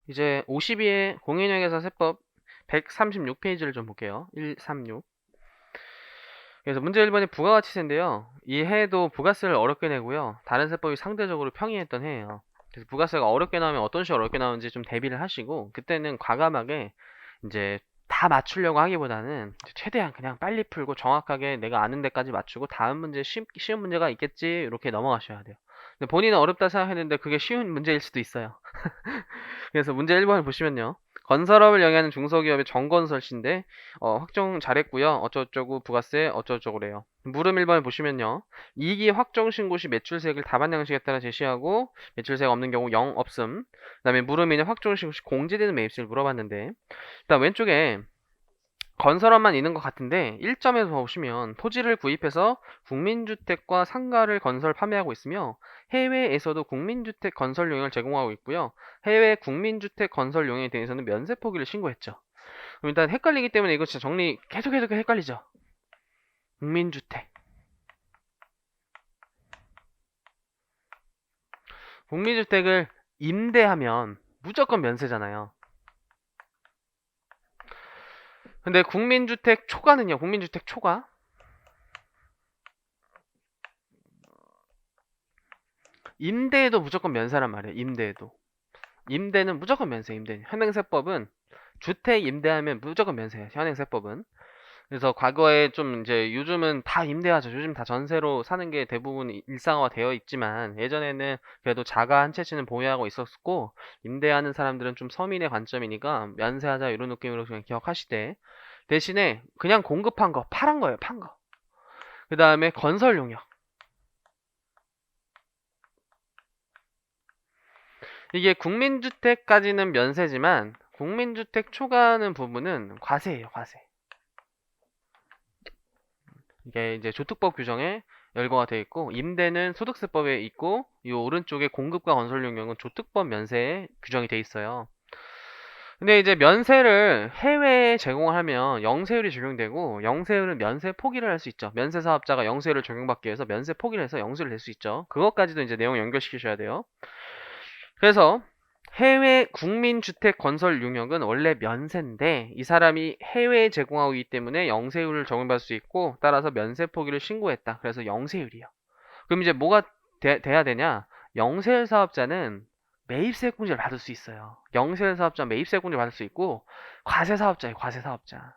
이제 52의 공인중개사 세법 136페이지를 좀 볼게요. 136. 그래서 문제 1번이 부가가치세인데요. 이 해에도 부가세를 어렵게 내고요. 다른 세법이 상대적으로 평이했던 해예요. 그래서 부가세가 어렵게 나오면 어떤 식으로 어렵게 나오는지 좀 대비를 하시고, 그때는 과감하게 이제 다 맞추려고 하기보다는 최대한 그냥 빨리 풀고 정확하게 내가 아는 데까지 맞추고 다음 문제 쉬운 문제가 있겠지 이렇게 넘어가셔야 돼요. 근데 본인은 어렵다 생각했는데 그게 쉬운 문제일 수도 있어요. 그래서 문제 1번을 보시면요. 건설업을 영위하는 중소기업의 정건설시인데 확정 잘했고요. 어쩌고저쩌고 부가세 어쩌고저쩌고래요. 물음 1번을 보시면요. 이익이 확정 신고 시 매출세액을 다반 양식에 따라 제시하고 매출세가 없는 경우 0 없음. 그 다음에 물음 2는 확정 신고 시 공제되는 매입세를 물어봤는데 일단 왼쪽에 건설업만 있는 것 같은데 1점에서 보시면 토지를 구입해서 국민주택과 상가를 건설 판매하고 있으며 해외에서도 국민주택 건설 용역을 제공하고 있고요. 해외 국민주택 건설 용역에 대해서는 면세 포기를 신고했죠. 그럼 일단 헷갈리기 때문에 이거 진짜 정리 계속 헷갈리죠. 국민주택. 국민주택을 임대하면 무조건 면세잖아요. 근데 국민주택 초과는요. 국민주택 초과. 임대에도 무조건 면세란 말이에요. 임대에도. 임대는 무조건 면세, 임대. 현행세법은 주택 임대하면 무조건 면세예요. 현행세법은. 그래서 과거에 좀 이제 요즘은 다 임대하죠. 요즘 다 전세로 사는 게 대부분 일상화 되어 있지만 예전에는 그래도 자가 한 채씩은 보유하고 있었고 임대하는 사람들은 좀 서민의 관점이니까 면세하자 이런 느낌으로 그냥 기억하시되 대신에 그냥 공급한 거, 팔은 거예요. 판 거. 그 다음에 건설 용역. 이게 국민주택까지는 면세지만 국민주택 초과하는 부분은 과세예요, 과세. 이게 이제 조특법 규정에 열거가 되어 있고 임대는 소득세법에 있고 이 오른쪽에 공급과 건설 용역은 조특법 면세에 규정이 되어 있어요. 근데 이제 면세를 해외에 제공하면 영세율이 적용되고 영세율은 면세 포기를 할 수 있죠. 면세 사업자가 영세율을 적용받기 위해서 면세 포기를 해서 영세를 낼 수 있죠. 그것까지도 이제 내용 연결시키셔야 돼요. 그래서 해외 국민주택 건설 용역은 원래 면세인데 이 사람이 해외에 제공하고 있기 때문에 영세율을 적용받을 수 있고 따라서 면세 포기를 신고했다. 그래서 영세율이요. 그럼 이제 뭐가 돼야 되냐? 영세율 사업자는 매입세 공제를 받을 수 있어요. 영세율 사업자 매입세 공제를 받을 수 있고 과세 사업자예요. 과세 사업자.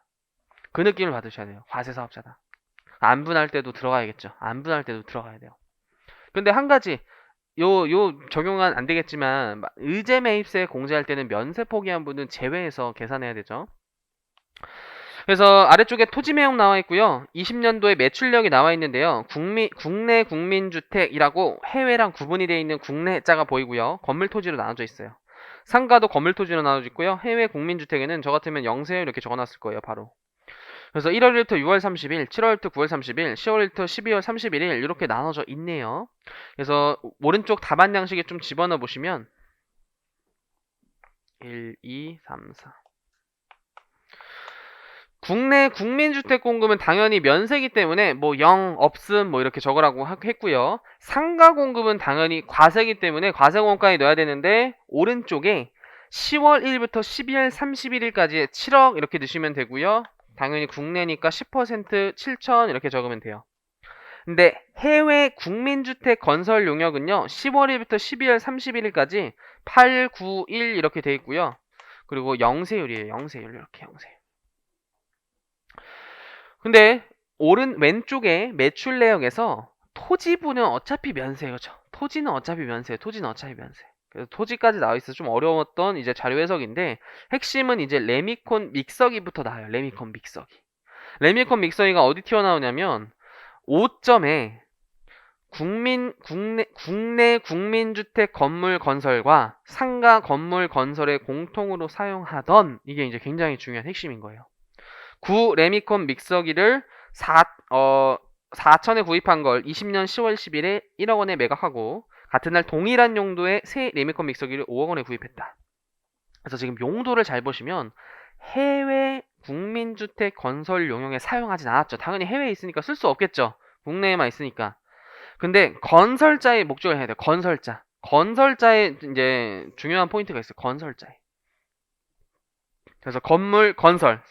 그 느낌을 받으셔야 돼요. 과세 사업자다. 안분할 때도 들어가야겠죠. 안분할 때도 들어가야 돼요. 근데 한 가지 요 적용은 안 되겠지만 의제 매입세 공제할 때는 면세 포기한 분은 제외해서 계산해야 되죠. 그래서 아래쪽에 토지 매형 나와 있고요. 20년도에 매출력이 나와 있는데요. 국내 국민주택이라고 해외랑 구분이 되어 있는 국내 자가 보이고요. 건물 토지로 나눠져 있어요. 상가도 건물 토지로 나눠져 있고요. 해외 국민주택에는 저 같으면 영세 이렇게 적어놨을 거예요. 바로. 그래서 1월 1일부터 6월 30일, 7월 1일부터 9월 30일, 10월 1일부터 12월 31일 이렇게 나눠져 있네요. 그래서 오른쪽 답안 양식에 좀 집어넣어 보시면 1, 2, 3, 4 국내 국민주택 공급은 당연히 면세기 때문에 뭐 0, 없음 뭐 이렇게 적으라고 했고요. 상가 공급은 당연히 과세기 때문에 과세공원가에 넣어야 되는데 오른쪽에 10월 1일부터 12월 31일까지 7억 이렇게 넣으시면 되고요. 당연히 국내니까 10% 7천 이렇게 적으면 돼요. 근데 해외 국민주택 건설 용역은요. 10월 1일부터 12월 31일까지 8, 9, 1 이렇게 돼 있고요. 그리고 영세율이에요. 영세율 이렇게 영세율. 근데 왼쪽에 매출 내역에서 토지부는 어차피 면세예요. 그렇죠? 토지는 어차피 면세. 토지는 어차피 면세. 그래서 토지까지 나와 있어서 좀 어려웠던 이제 자료 해석인데 핵심은 이제 레미콘 믹서기부터 나와요. 레미콘 믹서기. 레미콘 믹서기가 어디 튀어나오냐면 5점에 국내 국민주택 건물 건설과 상가 건물 건설에 공통으로 사용하던 이게 이제 굉장히 중요한 핵심인 거예요. 9 레미콘 믹서기를 4천에 구입한 걸 20년 10월 10일에 1억 원에 매각하고 같은 날 동일한 용도의 새 레미콘 믹서기를 5억 원에 구입했다. 그래서 지금 용도를 잘 보시면 해외 국민주택 건설 용역에 사용하진 않았죠. 당연히 해외에 있으니까 쓸 수 없겠죠. 국내에만 있으니까. 근데 건설자의 목적을 해야 돼요. 건설자. 건설자의 이제 중요한 포인트가 있어요. 건설자에. 그래서 건물, 건설,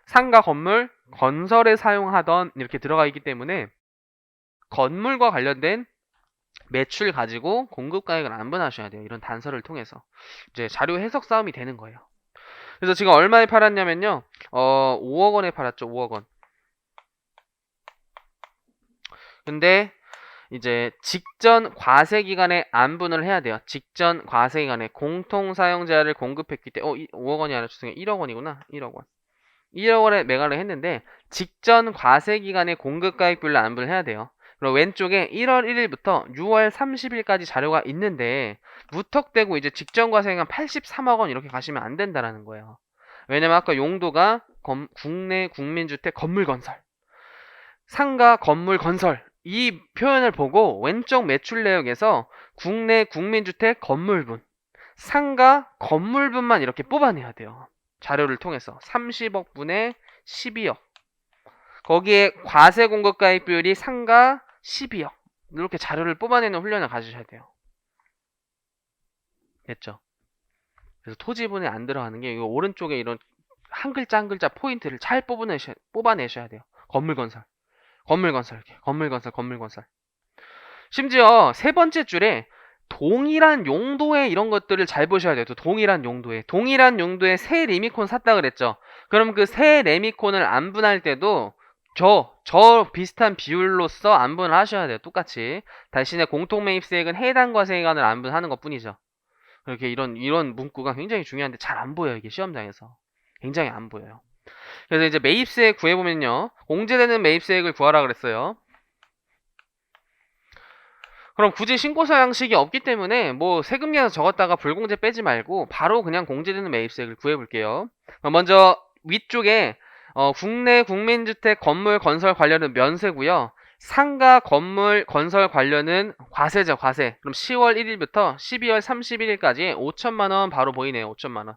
상가, 건물, 건설에 사용하던 이렇게 들어가 있기 때문에 건물과 관련된 매출 가지고 공급가액을 안분하셔야 돼요. 이런 단서를 통해서 이제 자료 해석 싸움이 되는 거예요. 그래서 지금 얼마에 팔았냐면요, 5억 원에 팔았죠. 5억 원. 근데 이제 직전 과세 기간에 안분을 해야 돼요. 직전 과세 기간에 공통 사용자를 공급했기 때문에 5억 원이 아니라 죄송해요. 1억 원이구나. 1억 원. 1억 원에 매각을 했는데 직전 과세 기간에 공급가액별로 안분을 해야 돼요. 그리고 왼쪽에 1월 1일부터 6월 30일까지 자료가 있는데 무턱대고 이제 직전 과세 기간 83억 원 이렇게 가시면 안 된다라는 거예요. 왜냐면 아까 용도가 국내 국민주택 건물 건설, 상가 건물 건설 이 표현을 보고 왼쪽 매출 내역에서 국내 국민주택 건물분, 상가 건물분만 이렇게 뽑아내야 돼요. 자료를 통해서 30억 분의 12억. 거기에 과세 공급가액 비율이 상가 12억. 이렇게 자료를 뽑아내는 훈련을 가지셔야 돼요. 됐죠? 그래서 토지분에 안 들어가는 게 이 오른쪽에 이런 한 글자 한 글자 포인트를 잘 뽑아내셔야 돼요. 건물 건설, 건물 건설, 이렇게 건물 건설, 건물 건설. 심지어 세 번째 줄에 동일한 용도의 이런 것들을 잘 보셔야 돼요. 또 동일한 용도의 새 리미콘 샀다 그랬죠. 그럼 그 새 리미콘을 안분할 때도 저 비슷한 비율로서 안분을 하셔야 돼요. 똑같이. 대신에 공통매입세액은 해당 과세기간을 안분하는 것 뿐이죠. 이렇게 이런 문구가 굉장히 중요한데 잘 안 보여요. 이게 시험장에서. 굉장히 안 보여요. 그래서 이제 매입세액 구해보면요. 공제되는 매입세액을 구하라 그랬어요. 그럼 굳이 신고서 양식이 없기 때문에 뭐 세금계에서 적었다가 불공제 빼지 말고 바로 그냥 공제되는 매입세액을 구해볼게요. 먼저 위쪽에 국내 국민주택 건물 건설 관련은 면세고요. 상가 건물 건설 관련은 과세죠, 과세. 그럼 10월 1일부터 12월 31일까지 5천만 원 바로 보이네요. 5천만 원.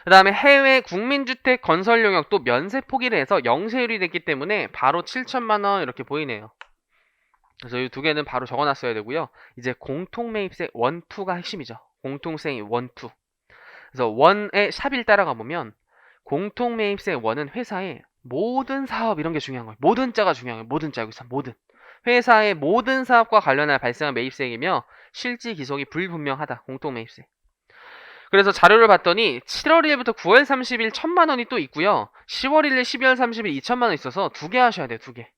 그 다음에 해외 국민주택 건설 용역 또 면세 포기를 해서 영세율이 됐기 때문에 바로 7천만 원 이렇게 보이네요. 그래서 이 두 개는 바로 적어놨어야 되고요. 이제 공통매입세 1, 2가 핵심이죠. 공통세액 1, 2. 그래서 1의 샵일 따라가 보면 공통매입세 1은 회사의 모든 사업 이런 게 중요한 거예요. 모든 자가 중요한 거예요. 모든 자 여기서 모든. 회사의 모든 사업과 관련해 발생한 매입세액이며 실지 기속이 불분명하다. 공통매입세. 그래서 자료를 봤더니 7월 1일부터 9월 30일 1,000만 원이 또 있고요. 10월 1일, 12월 30일 2,000만 원 있어서 두 개 하셔야 돼요. 두 개.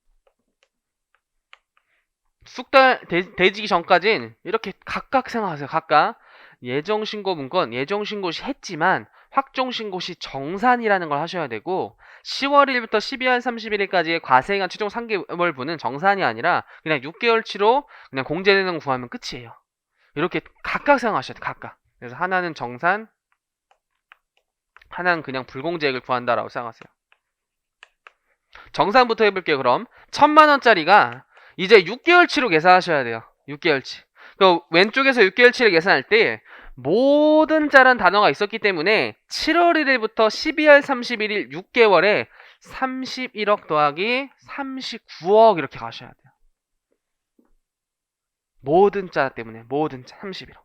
쑥달 되지기 전까진 이렇게 각각 생각하세요. 각각 예정신고 문건 예정신고 시 했지만 확정신고 시 정산이라는 걸 하셔야 되고 10월 1일부터 12월 31일까지의 과세기간 최종 3개월분은 정산이 아니라 그냥 6개월치로 그냥 공제되는 거 구하면 끝이에요. 이렇게 각각 생각하셔야 돼요. 각각. 그래서 하나는 정산, 하나는 그냥 불공제액을 구한다라고 생각하세요. 정산부터 해볼게요. 그럼 1,000만 원짜리가 이제 6개월치로 계산하셔야 돼요. 6개월치. 그 왼쪽에서 6개월치를 계산할 때 모든 자란 단어가 있었기 때문에 7월 1일부터 12월 31일 6개월에 31억 더하기 39억 이렇게 가셔야 돼요. 모든 자 때문에 모든 자 31억.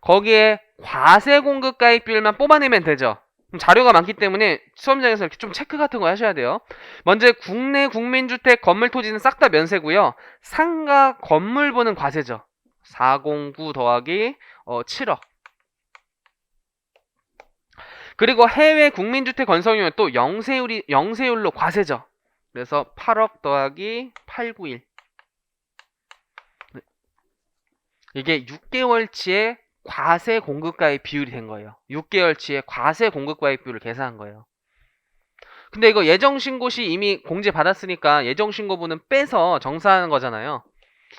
거기에 과세 공급가액 비율만 뽑아내면 되죠. 자료가 많기 때문에 수험장에서 이렇게 좀 체크 같은 거 하셔야 돼요. 먼저 국내 국민주택 건물 토지는 싹 다 면세고요. 상가 건물보는 과세죠. 409 더하기 7억. 그리고 해외 국민주택 건설료는 또 영세율로 과세죠. 그래서 8억 더하기 891. 이게 6개월치의 과세 공급가액 비율이 된 거예요. 6개월치의 과세 공급가액 비율을 계산한 거예요. 근데 이거 예정신고 시 이미 공제 받았으니까 예정신고분은 빼서 정산하는 거잖아요.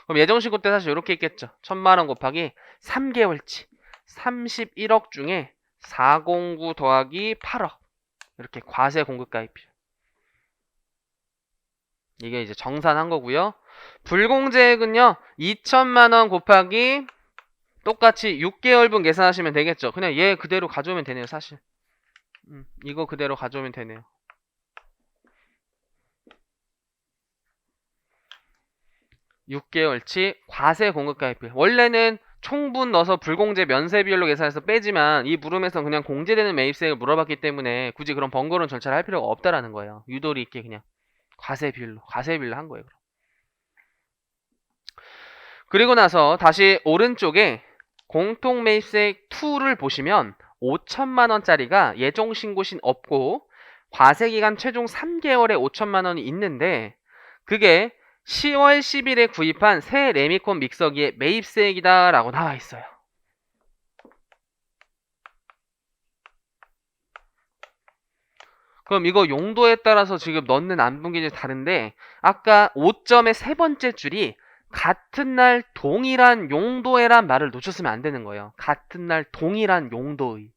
그럼 예정신고 때 사실 이렇게 있겠죠. 1,000만 원 곱하기 3개월치 31억 중에 409 더하기 8억 이렇게 과세 공급가액 비율. 이게 이제 정산한 거고요. 불공제액은요. 2천만 원 곱하기 똑같이 6개월분 계산하시면 되겠죠. 그냥 얘 그대로 가져오면 되네요. 사실 이거 그대로 가져오면 되네요. (6개월치) 과세 공급가액 비율. 원래는 총분 넣어서 불공제 면세 비율로 계산해서 빼지만 이 물음에서 그냥 공제되는 매입세액을 물어봤기 때문에 굳이 그런 번거로운 절차를 할 필요가 없다라는 거예요. 유도리 있게 그냥 과세 비율로 한 거예요. 그리고 나서 다시 오른쪽에 공통매입세액 2를 보시면 5천만 원짜리가 예정 신고신 없고 과세기간 최종 3개월에 5천만 원이 있는데 그게 10월 10일에 구입한 새 레미콘 믹서기의 매입세액이다 라고 나와 있어요. 그럼 이거 용도에 따라서 지금 넣는 안분기준이 다른데 아까 5점의 세 번째 줄이 같은 날 동일한 용도에란 말을 놓쳤으면 안 되는 거예요. 같은 날 동일한 용도의.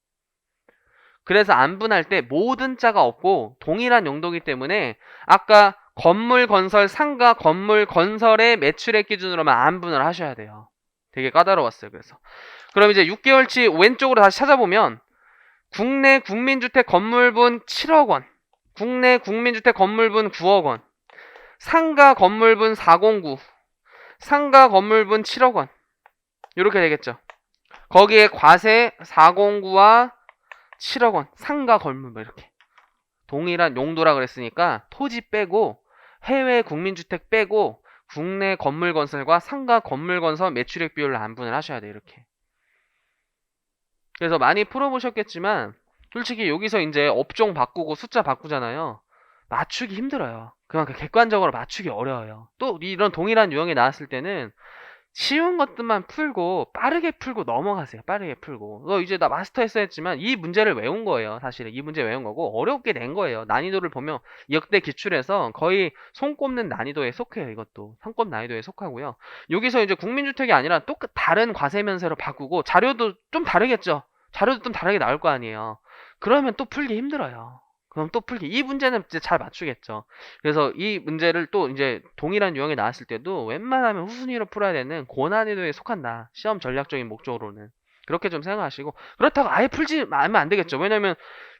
그래서 안분할 때 모든 자가 없고 동일한 용도이기 때문에 아까 건물 건설 상가 건물 건설의 매출액 기준으로만 안분을 하셔야 돼요. 되게 까다로웠어요. 그래서 그럼 이제 6개월치 왼쪽으로 다시 찾아보면 국내 국민주택 건물분 7억 원, 국내 국민주택 건물분 9억 원, 상가 건물분 409, 상가 건물분 7억 원 이렇게 되겠죠. 거기에 과세 409와 7억 원, 상가 건물 뭐 이렇게 동일한 용도라 그랬으니까 토지 빼고 해외 국민주택 빼고 국내 건물 건설과 상가 건물 건설 매출액 비율로 안분을 하셔야 돼요. 이렇게. 그래서 많이 풀어보셨겠지만 솔직히 여기서 이제 업종 바꾸고 숫자 바꾸잖아요. 맞추기 힘들어요. 그만큼 객관적으로 맞추기 어려워요. 또 이런 동일한 유형이 나왔을 때는 쉬운 것들만 풀고 빠르게 풀고 넘어가세요. 빠르게 풀고. 이제 나 마스터 했어 했지만 이 문제를 외운 거예요. 사실은 이 문제 외운 거고 어렵게 낸 거예요. 난이도를 보면 역대 기출에서 거의 손 꼽는 난이도에 속해요. 이것도 손꼽 난이도에 속하고요. 여기서 이제 국민주택이 아니라 다른 과세면세로 바꾸고 자료도 좀 다르겠죠. 자료도 좀 다르게 나올 거 아니에요. 그러면 또 풀기 힘들어요. 그럼 또 풀기. 이 문제는 이제 잘 맞추겠죠. 그래서 이 문제를 또 이제 동일한 유형이 나왔을 때도 웬만하면 후순위로 풀어야 되는 고난이도에 속한다. 시험 전략적인 목적으로는. 그렇게 좀 생각하시고. 그렇다고 아예 풀지 않으면 안 되겠죠. 왜냐면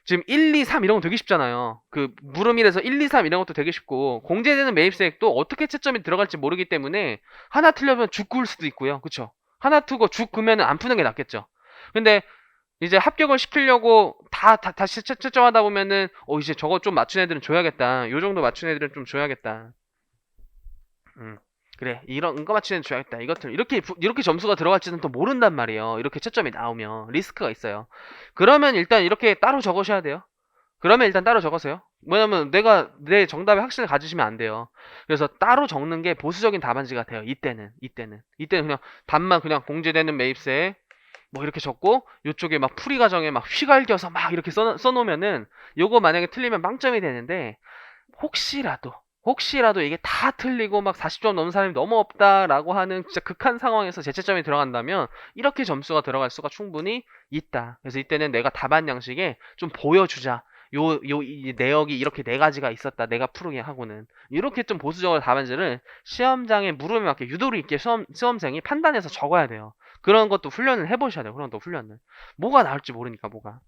지금 1, 2, 3 이런 건 되게 쉽잖아요. 그 물음일에서 1, 2, 3 이런 것도 되게 쉽고 공제되는 매입세액도 어떻게 채점이 들어갈지 모르기 때문에 하나 틀려면 죽 구울 수도 있고요. 그쵸? 하나 투고 죽 구면은 안 푸는 게 낫겠죠. 근데 이제 합격을 시키려고 다시 채점하다 보면은 이제 저거 좀 맞춘 애들은 줘야겠다. 요 정도 맞춘 애들은 좀 줘야겠다. 그래 이런 거 맞춘 애는 줘야겠다. 이것들 이렇게 점수가 들어갈지는 또 모른단 말이에요. 이렇게 채점이 나오면 리스크가 있어요. 그러면 일단 이렇게 따로 적으셔야 돼요. 그러면 일단 따로 적으세요. 왜냐면 내가 내 정답에 확신을 가지시면 안 돼요. 그래서 따로 적는 게 보수적인 답안지가 돼요. 이때는 그냥 답만 그냥 공제되는 매입세 뭐 이렇게 적고 요쪽에 막 풀이 과정에 막 휘갈겨서 막 이렇게 써놓으면은 요거 만약에 틀리면 빵점이 되는데 혹시라도 이게 다 틀리고 막 40점 넘는 사람이 너무 없다라고 하는 진짜 극한 상황에서 재채점이 들어간다면 이렇게 점수가 들어갈 수가 충분히 있다. 그래서 이때는 내가 답안 양식에 좀 보여주자. 이 내역이 이렇게 네 가지가 있었다. 내가 푸르게 하고는. 이렇게 좀 보수적으로 답안지를 시험장에 물음에 맞게 유도리 있게 수험생이 판단해서 적어야 돼요. 그런 것도 훈련을 해보셔야 돼요. 그런 것도 훈련을. 뭐가 나올지 모르니까 뭐가.